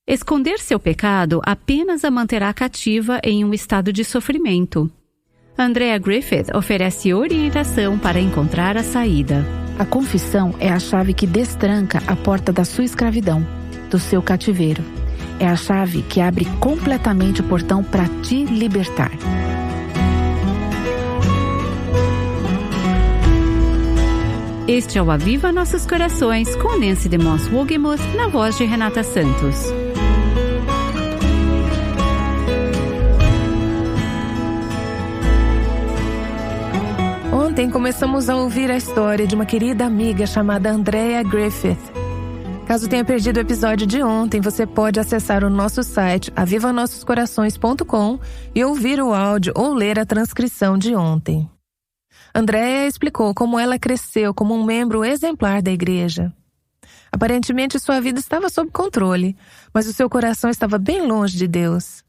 Esconder seu pecado apenas a manterá cativa em um estado de sofrimento. Andrea Griffith oferece orientação para encontrar a saída. A confissão é a chave que destranca a porta da sua escravidão, do seu cativeiro. É a chave que abre completamente o portão para te libertar. Este é o Aviva Nossos Corações, com Nancy DeMoss Wogemuth, na voz de Renata Santos. Ontem começamos a ouvir a história de uma querida amiga chamada Andrea Griffith. Caso tenha perdido o episódio de ontem, você pode acessar o nosso site avivanossoscorações.com e ouvir o áudio ou ler a transcrição de ontem. Andrea explicou como ela cresceu como um membro exemplar da igreja. Aparentemente sua vida estava sob controle, mas o seu coração estava bem longe de Deus.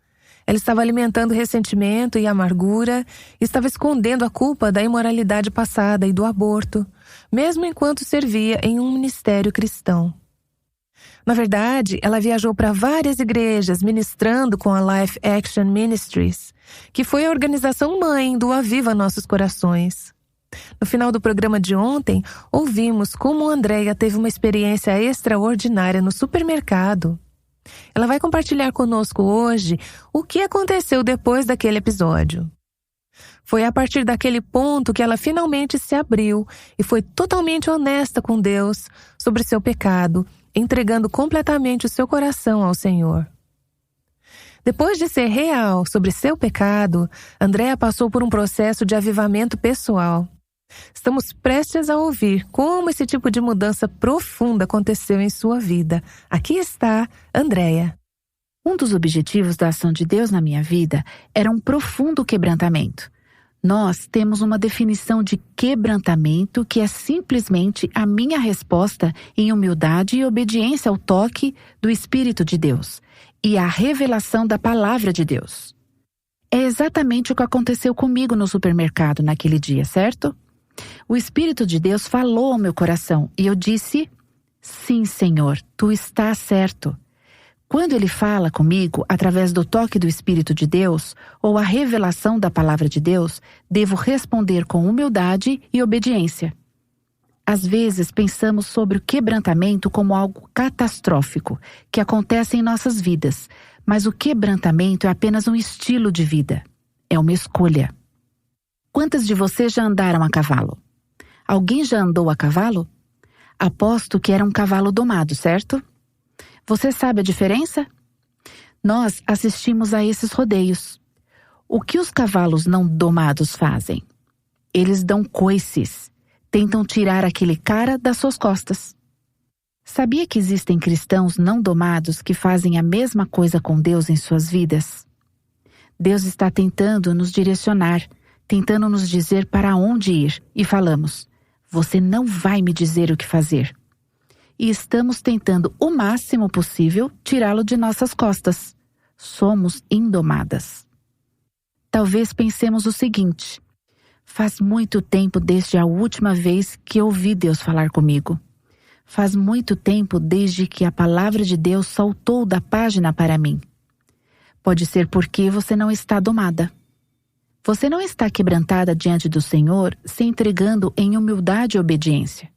Ela estava alimentando ressentimento e amargura e estava escondendo a culpa da imoralidade passada e do aborto, mesmo enquanto servia em um ministério cristão. Na verdade, ela viajou para várias igrejas ministrando com a Life Action Ministries, que foi a organização mãe do Aviva Nossos Corações. No final do programa de ontem, ouvimos como Andrea teve uma experiência extraordinária no supermercado. Ela vai compartilhar conosco hoje o que aconteceu depois daquele episódio. Foi a partir daquele ponto que ela finalmente se abriu e foi totalmente honesta com Deus sobre seu pecado, entregando completamente o seu coração ao Senhor. Depois de ser real sobre seu pecado, Andrea passou por um processo de avivamento pessoal. Estamos prestes a ouvir como esse tipo de mudança profunda aconteceu em sua vida. Aqui está Andrea. Um dos objetivos da ação de Deus na minha vida era um profundo quebrantamento. Nós temos uma definição de quebrantamento que é simplesmente a minha resposta em humildade e obediência ao toque do Espírito de Deus e à revelação da Palavra de Deus. É exatamente o que aconteceu comigo no supermercado naquele dia, certo? O Espírito de Deus falou ao meu coração e eu disse: sim, Senhor, tu estás certo. Quando Ele fala comigo através do toque do Espírito de Deus ou a revelação da Palavra de Deus, devo responder com humildade e obediência. Às vezes pensamos sobre o quebrantamento como algo catastrófico que acontece em nossas vidas, mas o quebrantamento é apenas um estilo de vida. É uma escolha. Quantas de vocês já andaram a cavalo? Alguém já andou a cavalo? Aposto que era um cavalo domado, certo? Você sabe a diferença? Nós assistimos a esses rodeios. O que os cavalos não domados fazem? Eles dão coices, tentam tirar aquele cara das suas costas. Sabia que existem cristãos não domados que fazem a mesma coisa com Deus em suas vidas? Deus está tentando nos direcionar, tentando nos dizer para onde ir, e falamos: você não vai me dizer o que fazer. E estamos tentando o máximo possível tirá-lo de nossas costas. Somos indomadas. Talvez pensemos o seguinte: faz muito tempo desde a última vez que ouvi Deus falar comigo. Faz muito tempo desde que a palavra de Deus saltou da página para mim. Pode ser porque você não está domada. Você não está quebrantada diante do Senhor se entregando em humildade e obediência.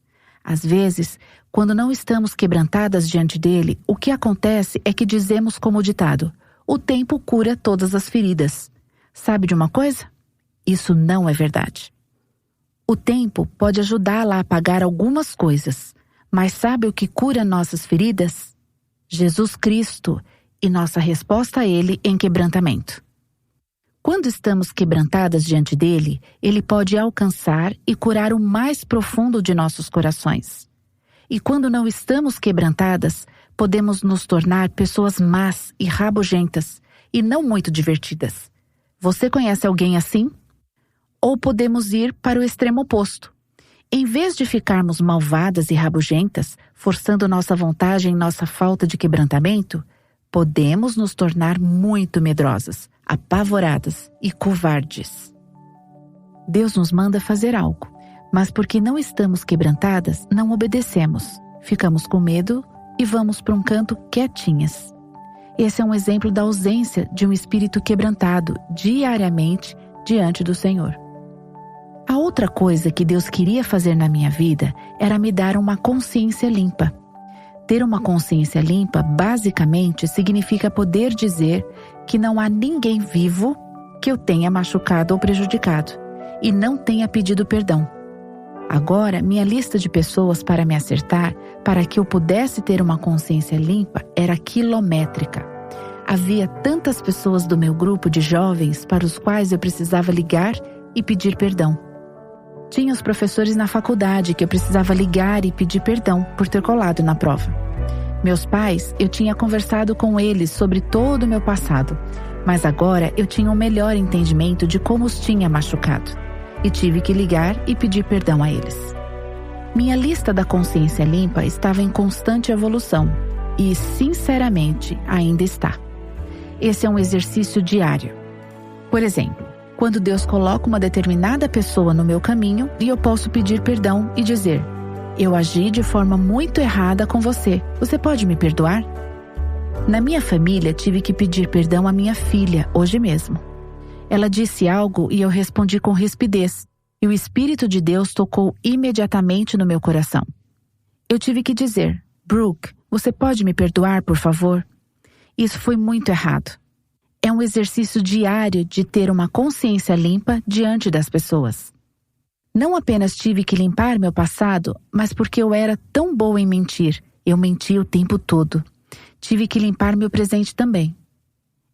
Às vezes, quando não estamos quebrantadas diante dele, o que acontece é que dizemos como ditado: o tempo cura todas as feridas. Sabe de uma coisa? Isso não é verdade. O tempo pode ajudá-la a apagar algumas coisas, mas sabe o que cura nossas feridas? Jesus Cristo e nossa resposta a Ele em quebrantamento. Quando estamos quebrantadas diante dele, ele pode alcançar e curar o mais profundo de nossos corações. E quando não estamos quebrantadas, podemos nos tornar pessoas más e rabugentas e não muito divertidas. Você conhece alguém assim? Ou podemos ir para o extremo oposto. Em vez de ficarmos malvadas e rabugentas, forçando nossa vontade em nossa falta de quebrantamento, podemos nos tornar muito medrosas, apavoradas e covardes. Deus nos manda fazer algo, mas porque não estamos quebrantadas, não obedecemos. Ficamos com medo e vamos para um canto quietinhas. Esse é um exemplo da ausência de um espírito quebrantado diariamente diante do Senhor. A outra coisa que Deus queria fazer na minha vida era me dar uma consciência limpa. Ter uma consciência limpa, basicamente, significa poder dizer que não há ninguém vivo que eu tenha machucado ou prejudicado e não tenha pedido perdão. Agora, minha lista de pessoas para me acertar, para que eu pudesse ter uma consciência limpa, era quilométrica. Havia tantas pessoas do meu grupo de jovens para os quais eu precisava ligar e pedir perdão. Tinha os professores na faculdade que eu precisava ligar e pedir perdão por ter colado na prova. Meus pais, eu tinha conversado com eles sobre todo o meu passado, mas agora eu tinha um melhor entendimento de como os tinha machucado e tive que ligar e pedir perdão a eles. Minha lista da consciência limpa estava em constante evolução e, sinceramente, ainda está. Esse é um exercício diário. Por exemplo, quando Deus coloca uma determinada pessoa no meu caminho e eu posso pedir perdão e dizer: eu agi de forma muito errada com você. Você pode me perdoar? Na minha família, tive que pedir perdão à minha filha, hoje mesmo. Ela disse algo e eu respondi com rispidez, e o Espírito de Deus tocou imediatamente no meu coração. Eu tive que dizer: Brooke, você pode me perdoar, por favor? Isso foi muito errado. É um exercício diário de ter uma consciência limpa diante das pessoas. Não apenas tive que limpar meu passado, mas porque eu era tão boa em mentir, eu menti o tempo todo. Tive que limpar meu presente também.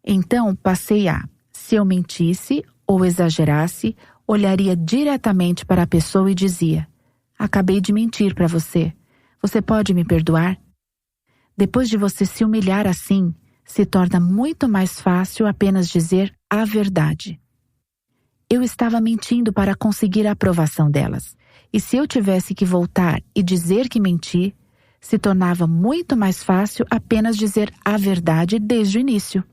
Então passei a, se eu mentisse ou exagerasse, olharia diretamente para a pessoa e dizia: acabei de mentir para você. Você pode me perdoar? Depois de você se humilhar assim, se torna muito mais fácil apenas dizer a verdade. Eu estava mentindo para conseguir a aprovação delas. E se eu tivesse que voltar e dizer que menti, se tornava muito mais fácil apenas dizer a verdade desde o início.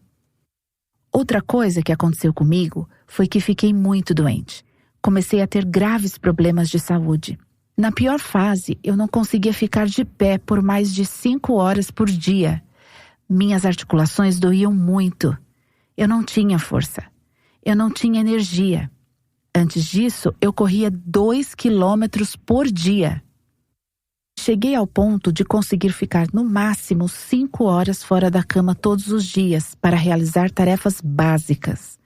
Outra coisa que aconteceu comigo foi que fiquei muito doente. Comecei a ter graves problemas de saúde. Na pior fase, eu não conseguia ficar de pé por mais de 5 horas por dia. Minhas articulações doíam muito. Eu não tinha força. Eu não tinha energia. Antes disso, eu corria 2 quilômetros por dia. Cheguei ao ponto de conseguir ficar no máximo 5 horas fora da cama todos os dias para realizar tarefas básicas.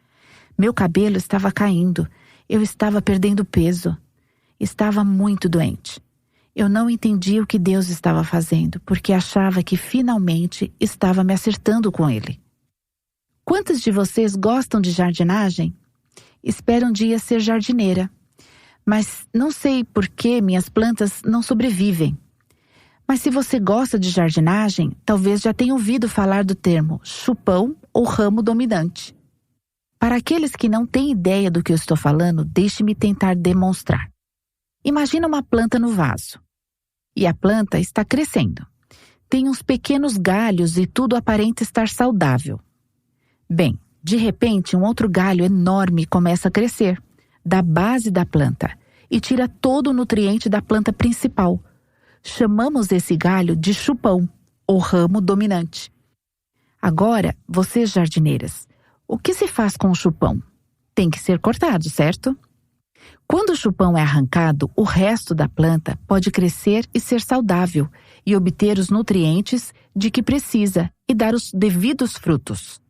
Meu cabelo estava caindo. Eu estava perdendo peso. Estava muito doente. Eu não entendia o que Deus estava fazendo, porque achava que finalmente estava me acertando com Ele. Quantos de vocês gostam de jardinagem? Espero um dia ser jardineira, mas não sei por que minhas plantas não sobrevivem. Mas se você gosta de jardinagem, talvez já tenha ouvido falar do termo chupão ou ramo dominante. Para aqueles que não têm ideia do que eu estou falando, deixe-me tentar demonstrar. Imagina uma planta no vaso. E a planta está crescendo. Tem uns pequenos galhos e tudo aparenta estar saudável. Bem, de repente um outro galho enorme começa a crescer, da base da planta, e tira todo o nutriente da planta principal. Chamamos esse galho de chupão, ou ramo dominante. Agora, vocês jardineiras, o que se faz com o chupão? Tem que ser cortado, certo? Quando o chupão é arrancado, o resto da planta pode crescer e ser saudável e obter os nutrientes de que precisa e dar os devidos frutos.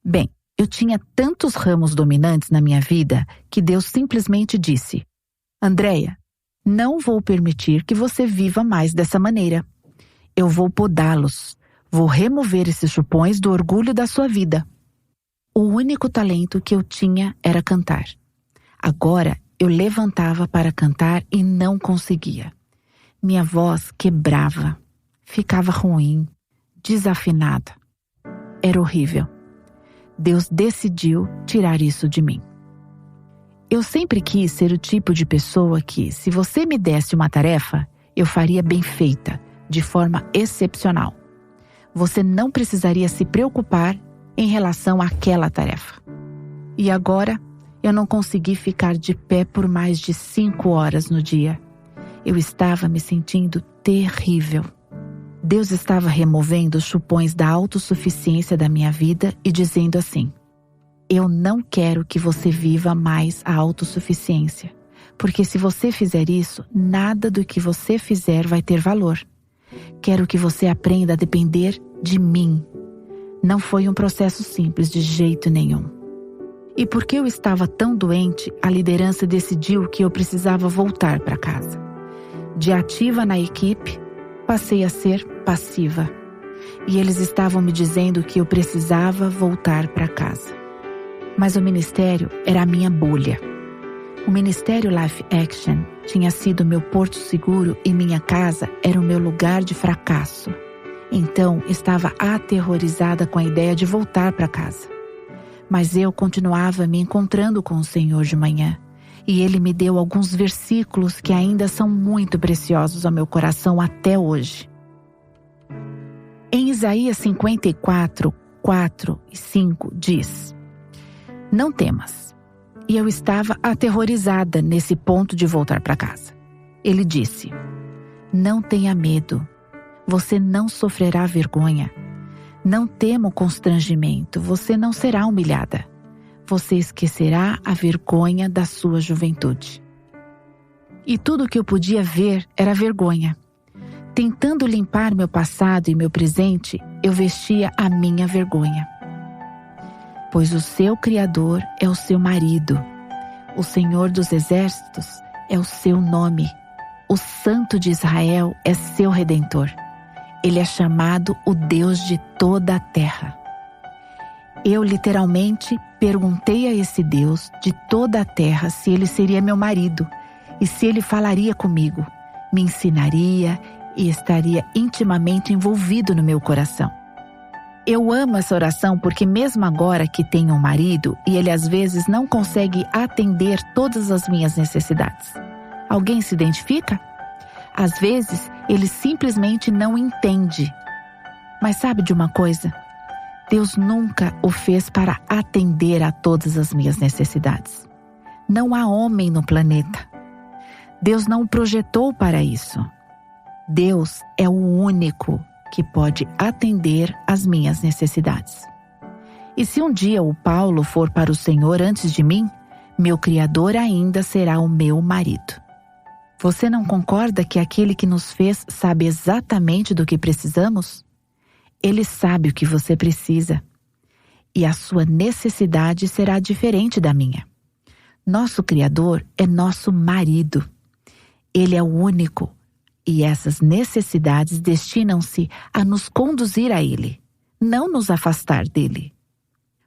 Bem, eu tinha tantos ramos dominantes na minha vida que Deus simplesmente disse: Andréia, não vou permitir que você viva mais dessa maneira. Eu vou podá-los. Vou remover esses chupões do orgulho da sua vida. O único talento que eu tinha era cantar. Agora, eu levantava para cantar e não conseguia. Minha voz quebrava, ficava ruim, desafinada. Era horrível. Deus decidiu tirar isso de mim. Eu sempre quis ser o tipo de pessoa que, se você me desse uma tarefa, eu faria bem feita, de forma excepcional. Você não precisaria se preocupar em relação àquela tarefa. E agora, eu não consegui ficar de pé por mais de 5 horas no dia. Eu estava me sentindo terrível. Deus estava removendo os chupões da autossuficiência da minha vida e dizendo assim: eu não quero que você viva mais a autossuficiência, porque se você fizer isso, nada do que você fizer vai ter valor. Quero que você aprenda a depender de mim. Não foi um processo simples de jeito nenhum. E porque eu estava tão doente, a liderança decidiu que eu precisava voltar para casa. De ativa na equipe, passei a ser passiva. E eles estavam me dizendo que eu precisava voltar para casa. Mas o ministério era a minha bolha. O Ministério Life Action tinha sido meu porto seguro e minha casa era o meu lugar de fracasso. Então, estava aterrorizada com a ideia de voltar para casa. Mas eu continuava me encontrando com o Senhor de manhã. E Ele me deu alguns versículos que ainda são muito preciosos ao meu coração até hoje. Em Isaías 54, 4 e 5 diz: não temas. E eu estava aterrorizada nesse ponto de voltar para casa. Ele disse: não tenha medo. Você não sofrerá vergonha. Não tema o constrangimento, você não será humilhada. Você esquecerá a vergonha da sua juventude. E tudo o que eu podia ver era vergonha. Tentando limpar meu passado e meu presente, eu vestia a minha vergonha. Pois o seu Criador é o seu marido. O Senhor dos Exércitos é o seu nome. O Santo de Israel é seu Redentor. Ele é chamado o Deus de toda a terra. Eu literalmente perguntei a esse Deus de toda a terra se ele seria meu marido e se ele falaria comigo, me ensinaria e estaria intimamente envolvido no meu coração. Eu amo essa oração porque mesmo agora que tenho um marido e ele às vezes não consegue atender todas as minhas necessidades. Alguém se identifica? Às vezes, ele simplesmente não entende. Mas sabe de uma coisa? Deus nunca o fez para atender a todas as minhas necessidades. Não há homem no planeta. Deus não o projetou para isso. Deus é o único que pode atender às minhas necessidades. E se um dia o Paulo for para o Senhor antes de mim, meu Criador ainda será o meu marido. Você não concorda que aquele que nos fez sabe exatamente do que precisamos? Ele sabe o que você precisa. E a sua necessidade será diferente da minha. Nosso Criador é nosso marido. Ele é o único. E essas necessidades destinam-se a nos conduzir a Ele, não nos afastar dele.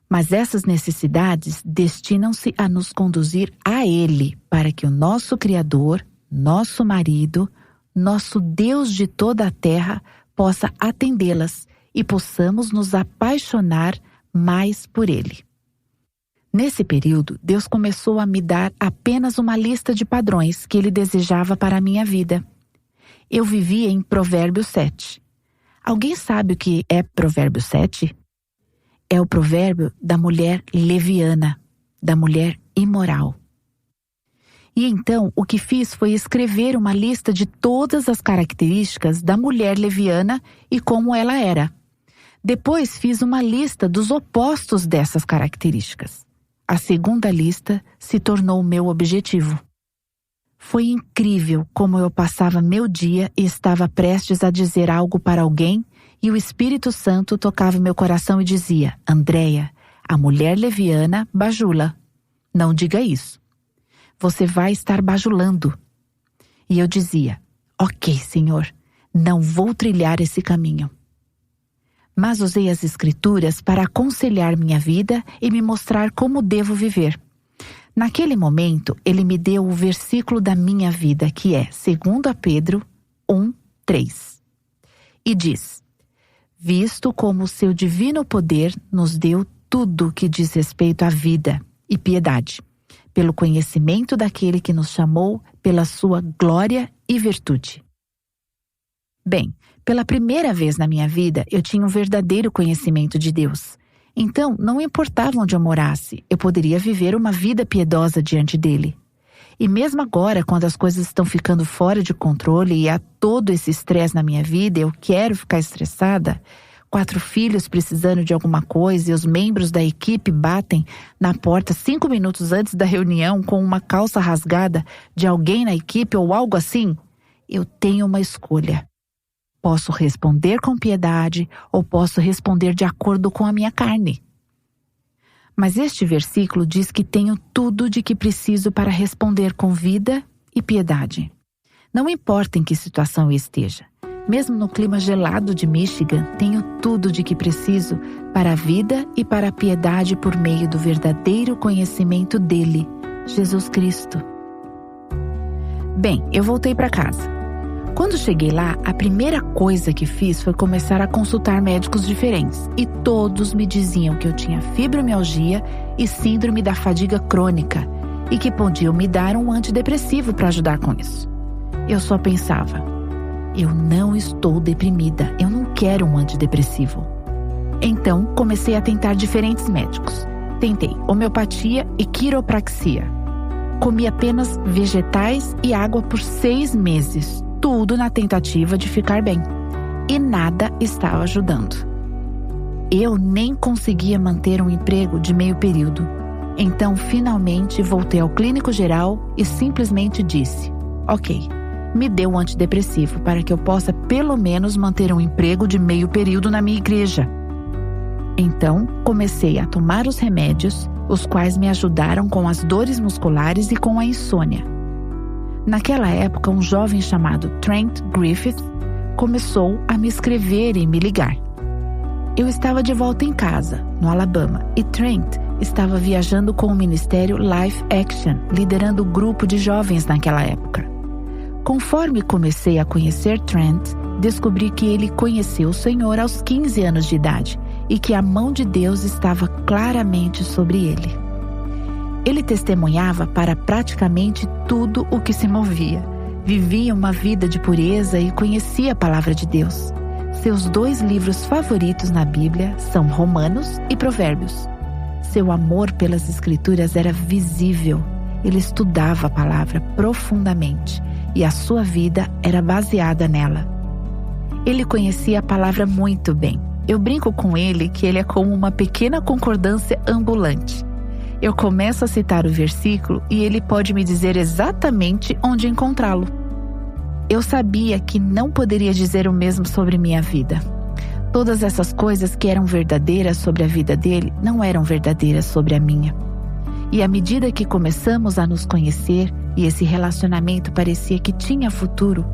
Mas essas necessidades destinam-se a nos conduzir a Ele, para que o nosso Criador, nosso marido, nosso Deus de toda a terra, possa atendê-las e possamos nos apaixonar mais por Ele. Nesse período, Deus começou a me dar apenas uma lista de padrões que Ele desejava para a minha vida. Eu vivia em Provérbios 7. Alguém sabe o que é Provérbios 7? É o provérbio da mulher leviana, da mulher imoral. E então, o que fiz foi escrever uma lista de todas as características da mulher leviana e como ela era. Depois fiz uma lista dos opostos dessas características. A segunda lista se tornou o meu objetivo. Foi incrível como eu passava meu dia e estava prestes a dizer algo para alguém e o Espírito Santo tocava meu coração e dizia: Andréia, a mulher leviana bajula. Não diga isso. Você vai estar bajulando. E eu dizia: ok, Senhor, não vou trilhar esse caminho. Mas usei as Escrituras para aconselhar minha vida e me mostrar como devo viver. Naquele momento, Ele me deu o versículo da minha vida, que é 2 Pedro 1:3. E diz: visto como o seu divino poder nos deu tudo que diz respeito à vida e piedade, pelo conhecimento daquele que nos chamou pela sua glória e virtude. Bem, pela primeira vez na minha vida, eu tinha um verdadeiro conhecimento de Deus. Então, não importava onde eu morasse, eu poderia viver uma vida piedosa diante dele. E mesmo agora, quando as coisas estão ficando fora de controle e há todo esse estresse na minha vida, eu quero ficar estressada, 4 filhos precisando de alguma coisa e os membros da equipe batem na porta 5 minutos antes da reunião com uma calça rasgada de alguém na equipe ou algo assim, eu tenho uma escolha. Posso responder com piedade ou posso responder de acordo com a minha carne. Mas este versículo diz que tenho tudo de que preciso para responder com vida e piedade. Não importa em que situação eu esteja. Mesmo no clima gelado de Michigan, tenho tudo de que preciso para a vida e para a piedade por meio do verdadeiro conhecimento dele, Jesus Cristo. Bem, eu voltei para casa. Quando cheguei lá, a primeira coisa que fiz foi começar a consultar médicos diferentes. E todos me diziam que eu tinha fibromialgia e síndrome da fadiga crônica e que podiam me dar um antidepressivo para ajudar com isso. Eu só pensava, eu não estou deprimida, eu não quero um antidepressivo. Então, comecei a tentar diferentes médicos. Tentei homeopatia e quiropraxia. Comi apenas vegetais e água por 6 meses. Tudo na tentativa de ficar bem. E nada estava ajudando. Eu nem conseguia manter um emprego de meio período. Então, finalmente, voltei ao clínico geral e simplesmente disse: ok, me dê um antidepressivo para que eu possa pelo menos manter um emprego de meio período na minha igreja. Então, comecei a tomar os remédios, os quais me ajudaram com as dores musculares e com a insônia. Naquela época, um jovem chamado Trent Griffith começou a me escrever e me ligar. Eu estava de volta em casa, no Alabama, e Trent estava viajando com o ministério Life Action, liderando o grupo de jovens naquela época. Conforme comecei a conhecer Trent, descobri que ele conheceu o Senhor aos 15 anos de idade e que a mão de Deus estava claramente sobre ele. Ele testemunhava para praticamente tudo o que se movia. Vivia uma vida de pureza e conhecia a palavra de Deus. Seus 2 livros favoritos na Bíblia são Romanos e Provérbios. Seu amor pelas Escrituras era visível. Ele estudava a palavra profundamente e a sua vida era baseada nela. Ele conhecia a palavra muito bem. Eu brinco com ele que ele é como uma pequena concordância ambulante. Eu começo a citar o versículo e ele pode me dizer exatamente onde encontrá-lo. Eu sabia que não poderia dizer o mesmo sobre minha vida. Todas essas coisas que eram verdadeiras sobre a vida dele não eram verdadeiras sobre a minha. E à medida que começamos a nos conhecer e esse relacionamento parecia que tinha futuro,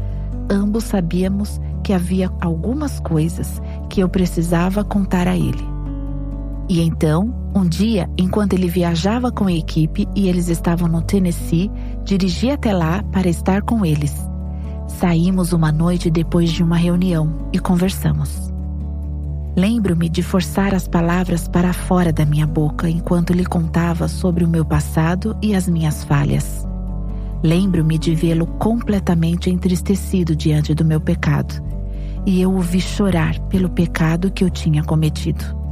ambos sabíamos que havia algumas coisas que eu precisava contar a ele. E então, um dia, enquanto ele viajava com a equipe e eles estavam no Tennessee, dirigi até lá para estar com eles. Saímos uma noite depois de uma reunião e conversamos. Lembro-me de forçar as palavras para fora da minha boca enquanto lhe contava sobre o meu passado e as minhas falhas. Lembro-me de vê-lo completamente entristecido diante do meu pecado, e eu o vi chorar pelo pecado que eu tinha cometido.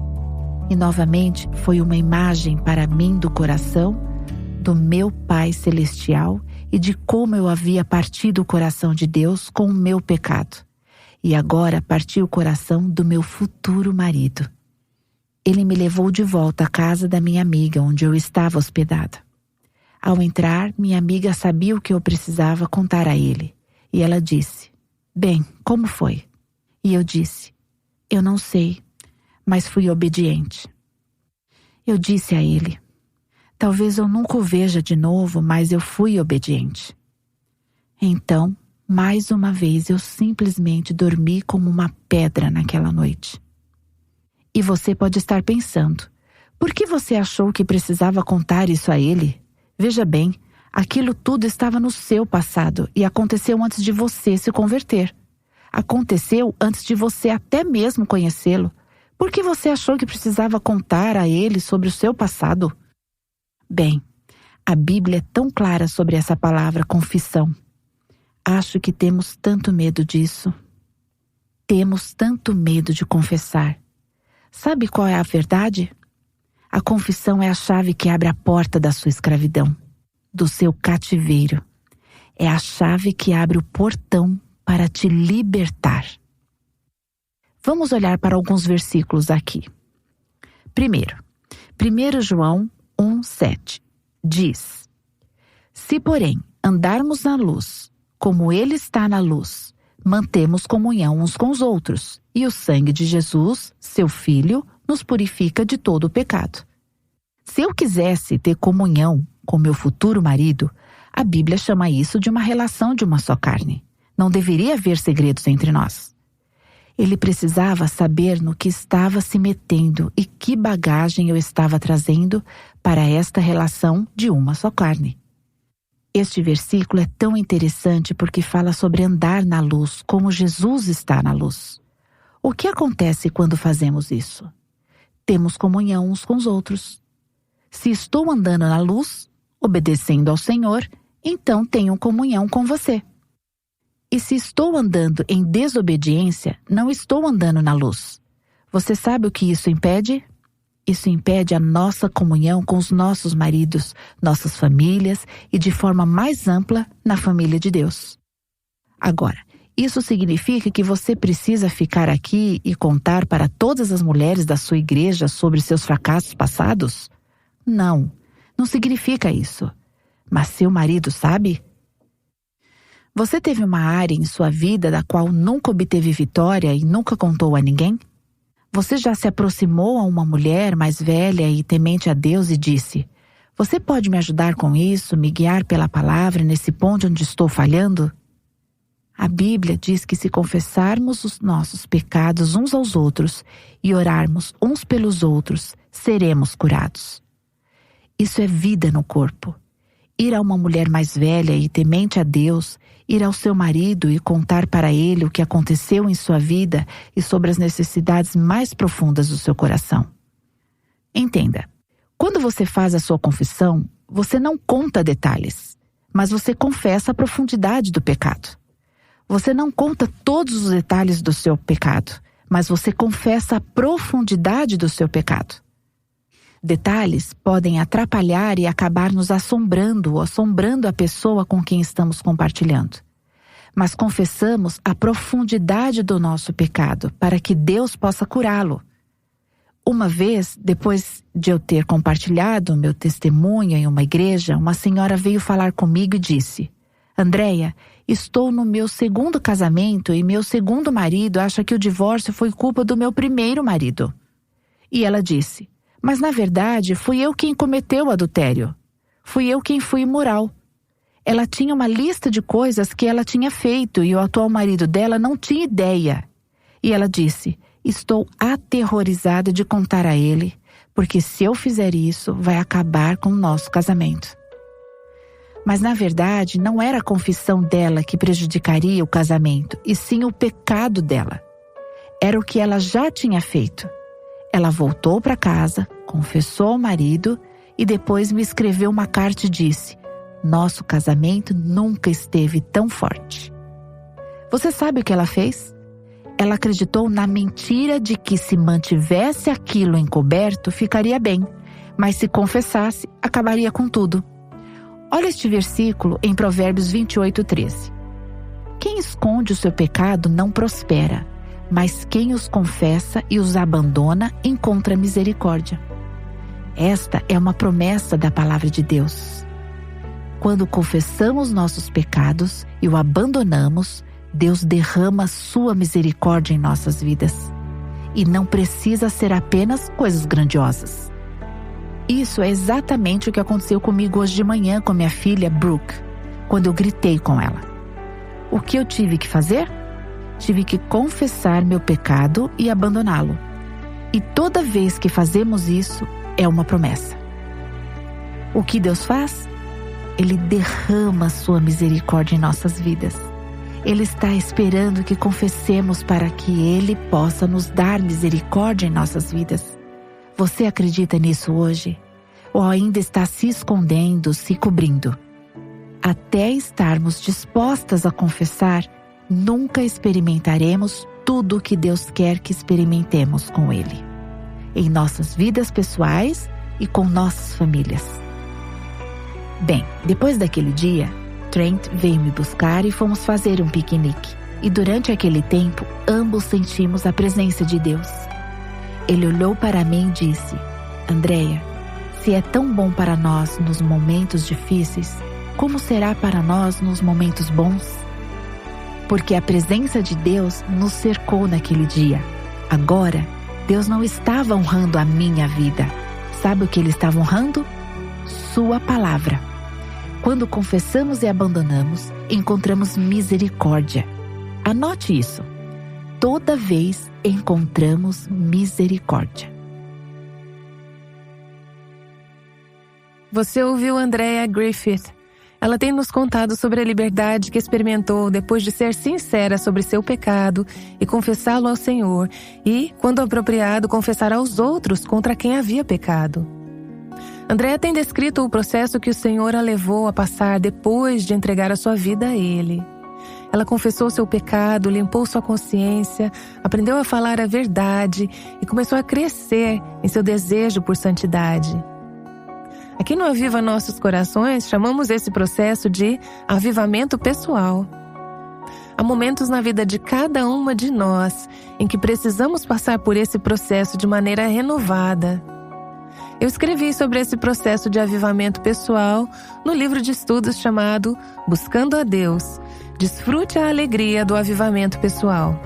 E novamente foi uma imagem para mim do coração do meu Pai Celestial e de como eu havia partido o coração de Deus com o meu pecado. E agora parti o coração do meu futuro marido. Ele me levou de volta à casa da minha amiga, onde eu estava hospedada. Ao entrar, minha amiga sabia o que eu precisava contar a ele. E ela disse: bem, como foi? E eu disse: eu não sei, mas fui obediente. Eu disse a ele: talvez eu nunca o veja de novo, mas eu fui obediente. Então, mais uma vez, eu simplesmente dormi como uma pedra naquela noite. E você pode estar pensando: por que você achou que precisava contar isso a ele? Veja bem, aquilo tudo estava no seu passado e aconteceu antes de você se converter. Aconteceu antes de você até mesmo conhecê-lo. Por que você achou que precisava contar a ele sobre o seu passado? Bem, a Bíblia é tão clara sobre essa palavra confissão. Acho que temos tanto medo disso. Temos tanto medo de confessar. Sabe qual é a verdade? A confissão é a chave que abre a porta da sua escravidão. do seu cativeiro. É a chave que abre o portão para te libertar. Vamos olhar para alguns versículos aqui. Primeiro, 1 João 1,7 diz: Se, porém, andarmos na luz, como Ele está na luz, mantemos comunhão uns com os outros, e o sangue de Jesus, seu Filho, nos purifica de todo o pecado. Se eu quisesse ter comunhão com meu futuro marido, a Bíblia chama isso de uma relação de uma só carne. Não deveria haver segredos entre nós. Ele precisava saber no que estava se metendo e que bagagem eu estava trazendo para esta relação de uma só carne. Este versículo é tão interessante porque fala sobre andar na luz, como Jesus está na luz. O que acontece quando fazemos isso? Temos comunhão uns com os outros. Se estou andando na luz, obedecendo ao Senhor, então tenho comunhão com você. E se estou andando em desobediência, não estou andando na luz. Você sabe o que isso impede? Isso impede a nossa comunhão com os nossos maridos, nossas famílias e, de forma mais ampla, na família de Deus. Agora, isso significa que você precisa ficar aqui e contar para todas as mulheres da sua igreja sobre seus fracassos passados? Não, não significa isso. Mas seu marido sabe? Você teve uma área em sua vida da qual nunca obteve vitória e nunca contou a ninguém? Você já se aproximou a uma mulher mais velha e temente a Deus e disse: Você pode me ajudar com isso, me guiar pela palavra nesse ponto onde estou falhando? A Bíblia diz que se confessarmos os nossos pecados uns aos outros e orarmos uns pelos outros, seremos curados. Isso é vida no corpo. Ir a uma mulher mais velha e temente a Deus, ir ao seu marido e contar para ele o que aconteceu em sua vida e sobre as necessidades mais profundas do seu coração. Entenda, quando você faz a sua confissão, você não conta detalhes, mas você confessa a profundidade do pecado. Você não conta todos os detalhes do seu pecado, mas você confessa a profundidade do seu pecado. Detalhes podem atrapalhar e acabar nos assombrando ou assombrando a pessoa com quem estamos compartilhando. Mas confessamos a profundidade do nosso pecado para que Deus possa curá-lo. Uma vez, depois de eu ter compartilhado meu testemunho em uma igreja, uma senhora veio falar comigo e disse: Andréia, estou no meu segundo casamento e meu segundo marido acha que o divórcio foi culpa do meu primeiro marido. E ela disse: Mas na verdade fui eu quem cometeu o adultério. Fui eu quem fui imoral. Ela tinha uma lista de coisas que ela tinha feito e o atual marido dela não tinha ideia. E ela disse: Estou aterrorizada de contar a ele, porque se eu fizer isso, vai acabar com o nosso casamento. Mas na verdade não era a confissão dela que prejudicaria o casamento, e sim o pecado dela. Era o que ela já tinha feito. Ela voltou para casa, confessou ao marido e depois me escreveu uma carta e disse: Nosso casamento nunca esteve tão forte. Você sabe o que ela fez? Ela acreditou na mentira de que se mantivesse aquilo encoberto, ficaria bem, mas se confessasse, acabaria com tudo. Olha este versículo em Provérbios 28:13. Quem esconde o seu pecado não prospera, mas quem os confessa e os abandona encontra misericórdia. Esta é uma promessa da palavra de Deus. Quando confessamos nossos pecados e o abandonamos, Deus derrama sua misericórdia em nossas vidas. E não precisa ser apenas coisas grandiosas. Isso é exatamente o que aconteceu comigo hoje de manhã com minha filha Brooke, quando eu gritei com ela. O que eu tive que fazer? Tive que confessar meu pecado e abandoná-lo. E toda vez que fazemos isso, é uma promessa. O que Deus faz? Ele derrama sua misericórdia em nossas vidas. Ele está esperando que confessemos para que Ele possa nos dar misericórdia em nossas vidas. Você acredita nisso hoje? Ou ainda está se escondendo, se cobrindo? Até estarmos dispostas a confessar, nunca experimentaremos tudo o que Deus quer que experimentemos com Ele, em nossas vidas pessoais e com nossas famílias. Bem, depois daquele dia, Trent veio me buscar e fomos fazer um piquenique. E durante aquele tempo, ambos sentimos a presença de Deus. Ele olhou para mim e disse: Andrea, se é tão bom para nós nos momentos difíceis, como será para nós nos momentos bons? Porque a presença de Deus nos cercou naquele dia. Agora, Deus não estava honrando a minha vida. Sabe o que Ele estava honrando? Sua palavra. Quando confessamos e abandonamos, encontramos misericórdia. Anote isso. Toda vez encontramos misericórdia. Você ouviu Andrea Griffith. Ela tem nos contado sobre a liberdade que experimentou depois de ser sincera sobre seu pecado e confessá-lo ao Senhor e, quando apropriado, confessar aos outros contra quem havia pecado. Andrea tem descrito o processo que o Senhor a levou a passar depois de entregar a sua vida a Ele. Ela confessou seu pecado, limpou sua consciência, aprendeu a falar a verdade e começou a crescer em seu desejo por santidade. Aqui no Aviva Nossos Corações, chamamos esse processo de avivamento pessoal. Há momentos na vida de cada uma de nós em que precisamos passar por esse processo de maneira renovada. Eu escrevi sobre esse processo de avivamento pessoal no livro de estudos chamado Buscando a Deus. Desfrute a alegria do avivamento pessoal.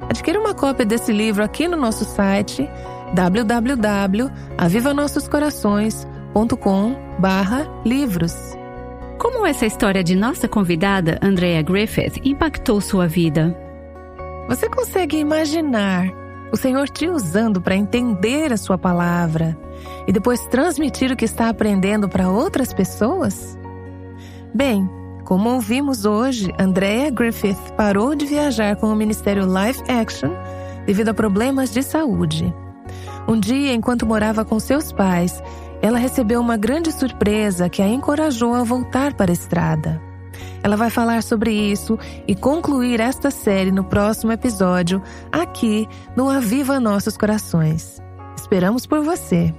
Adquira uma cópia desse livro aqui no nosso site www.avivanossoscorações.com/livros. Como essa história de nossa convidada, Andrea Griffith, impactou sua vida? Você consegue imaginar o Senhor te usando para entender a sua palavra e depois transmitir o que está aprendendo para outras pessoas? Bem, como ouvimos hoje, Andrea Griffith parou de viajar com o Ministério Life Action devido a problemas de saúde. Um dia, enquanto morava com seus pais, ela recebeu uma grande surpresa que a encorajou a voltar para a estrada. Ela vai falar sobre isso e concluir esta série no próximo episódio, aqui no Aviva Nossos Corações. Esperamos por você!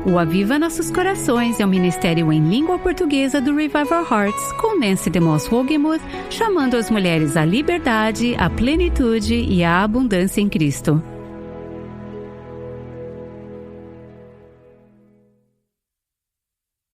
O Aviva Nossos Corações é um ministério em língua portuguesa do Revival Hearts, com Nancy DeMoss Wogemuth, chamando as mulheres à liberdade, à plenitude e à abundância em Cristo.